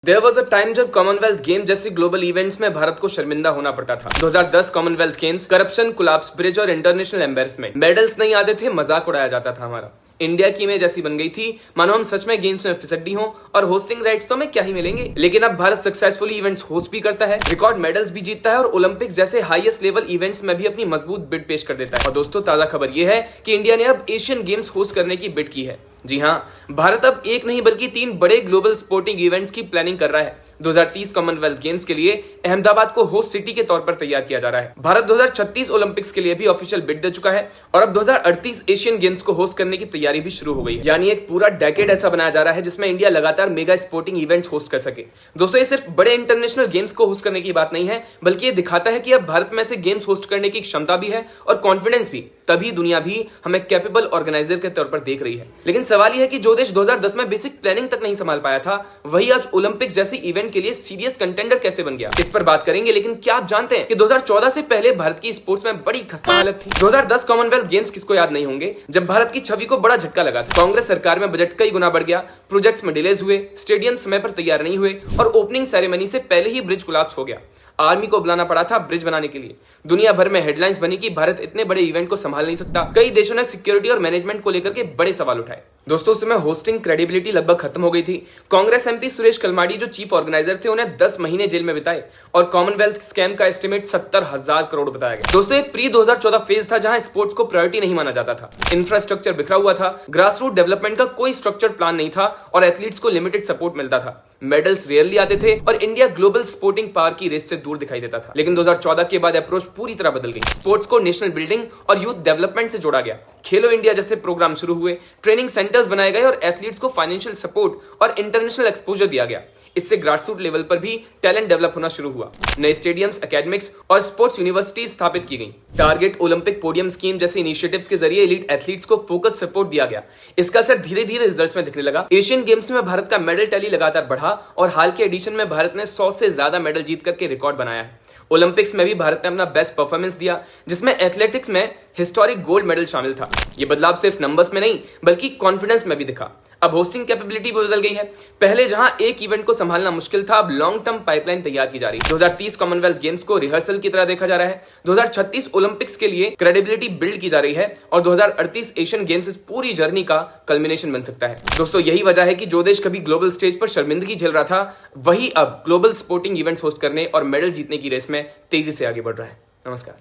There was a time जब Commonwealth game जैसे global events में भारत को शर्मिंदा होना पड़ता था। 2010 Commonwealth games, corruption, collapse, bridge और इंटरनेशनल एम्बेरसमेंट, मेडल्स नहीं आते थे, मजाक उड़ाया जाता था हमारा। इंडिया की इमेज ऐसी बन गई थी मानो हम सच में गेम्स में फिसड्डी हों और होस्टिंग राइट्स तो हमें क्या ही मिलेंगे। लेकिन अब भारत सक्सेसफुली इवेंट्स होस्ट भी करता है, रिकॉर्ड मेडल्स भी जीतता है और ओलंपिक्स जैसे हाईएस्ट लेवल इवेंट्स में भी अपनी मजबूत बिड पेश कर देता है। और दोस्तों, ताजा खबर यह है कि इंडिया ने अब एशियन गेम्स होस्ट करने की बिड की है। जी हाँ, भारत अब एक नहीं बल्कि 3 बड़े ग्लोबल स्पोर्टिंग इवेंट्स की प्लानिंग कर रहा है। 2030 कॉमनवेल्थ गेम्स के लिए अहमदाबाद को होस्ट सिटी के तौर पर तैयार किया जा रहा है। भारत 2036 ओलंपिक्स के लिए भी ऑफिशियल बिड दे चुका है और अब 2038 एशियन गेम्स को होस्ट करने की तैयारी भी शुरू हो गई है। यानी एक पूरा डेकेड ऐसा बनाया जा रहा है जिसमें इंडिया लगातार मेगा स्पोर्टिंग इवेंट्स होस्ट कर सके। दोस्तों, ये सिर्फ बड़े इंटरनेशनल गेम्स को होस्ट करने की बात नहीं है, बल्कि ये दिखाता है कि अब भारत में से गेम्स होस्ट करने की क्षमता भी है और कॉन्फिडेंस भी। तभी दुनिया भी हमें कैपेबल ऑर्गेनाइजर के तौर पर देख रही है। लेकिन सवाल यह है कि जो देश 2010 में बेसिक प्लानिंग तक नहीं संभाल पाया था, वही आज ओलंपिक्स जैसी इवेंट के लिए सीरियस कंटेंडर कैसे बन गया, इस पर बात करेंगे। लेकिन क्या आप जानते हैं कि 2014 से पहले भारत की स्पोर्ट्स में बड़ी खस्ता हालत थी। 2010 कॉमनवेल्थ गेम्स किसको याद नहीं होंगे, जब भारत की छवि को बड़ा झटका लगा था। कांग्रेस सरकार में बजट कई गुना बढ़ गया, प्रोजेक्ट्स में डिलेज हुए, स्टेडियम समय पर तैयार नहीं हुए और ओपनिंग सेरेमनी से पहले ही ब्रिज कोलैप्स हो गया। आर्मी को बुलाना पड़ा था ब्रिज बनाने के लिए। दुनिया भर में हेडलाइंस बनी कि भारत इतने बड़े इवेंट को संभाल नहीं सकता। कई देशों ने सिक्योरिटी और मैनेजमेंट को लेकर के बड़े सवाल उठाए। दोस्तों, उस समय होस्टिंग क्रेडिबिलिटी लगभग खत्म हो गई थी। कांग्रेस एमपी सुरेश कलमाडी जो चीफ ऑर्गेनाइजर थे, उन्हें 10 महीने जेल में बिताए और कॉमनवेल्थ स्कैम का एस्टिमेट 70,000 करोड़ बताया गया। दोस्तों, ये प्री 2014 फेज था जहां स्पोर्ट्स को प्रायोरिटी नहीं माना जाता था। इंफ्रास्ट्रक्चर बिखरा हुआ था, ग्रास रूट डेवलपमेंट का कोई स्ट्रक्चर प्लान नहीं था और एथलीट्स को लिमिटेड सपोर्ट मिलता था। मेडल्स रेयरली आते थे और इंडिया ग्लोबल स्पोर्टिंग पावर की रेस से दूर दिखाई देता था। लेकिन 2014 के बाद अप्रोच पूरी तरह बदल गई। स्पोर्ट्स को नेशनल बिल्डिंग और यूथ डेवलपमेंट से जोड़ा गया। खेलो इंडिया जैसे प्रोग्राम शुरू हुए, ट्रेनिंग सेंटर्स बनाए गए और एथलीट्स को फाइनेंशियल सपोर्ट और इंटरनेशनल एक्सपोजर दिया गया। इससे ग्रासरूट लेवल पर भी टैलेंट डेवलप होना शुरू हुआ। नए स्टेडियम्स, एकेडमिक्स और स्पोर्ट्स यूनिवर्सिटी स्थापित की गई। टारगेट ओलंपिक पोडियम स्कीम जैसे इनिशिएटिव्स के जरिए एलीट एथलीट्स को फोकस सपोर्ट दिया गया। इसका असर धीरे धीरे रिजल्ट्स में दिखने लगा। एशियन गेम्स में भारत का मेडल टैली लगातार बढ़ा और हाल के एडिशन में भारत ने 100 से ज्यादा मेडल जीत करके रिकॉर्ड बनाया है। ओलंपिक्स में भी भारत ने अपना बेस्ट परफॉर्मेंस दिया, जिसमें एथलेटिक्स में हिस्टोरिक गोल्ड मेडल शामिल था। ये बदलाव सिर्फ नंबर्स में नहीं बल्कि कॉन्फिडेंस में भी दिखा। अब होस्टिंग कैपेबिलिटी भी बदल गई है। पहले जहां एक इवेंट को संभालना मुश्किल था, अब लॉन्ग टर्म पाइपलाइन तैयार की जा रही है। 2030 कॉमनवेल्थ गेम्स को रिहर्सल की तरह देखा जा रहा है। 2036 ओलंपिक्स के लिए क्रेडिबिलिटी बिल्ड की जा रही है और 2038 एशियन गेम्स इस पूरी जर्नी का कल्मिनेशन बन सकता है। दोस्तों, यही वजह है कि जो देश कभी ग्लोबल स्टेज पर शर्मिंदगी झेल रहा था, वही अब ग्लोबल स्पोर्टिंग इवेंट्स होस्ट करने और मेडल जीतने की रेस में तेजी से आगे बढ़ रहा है। नमस्कार।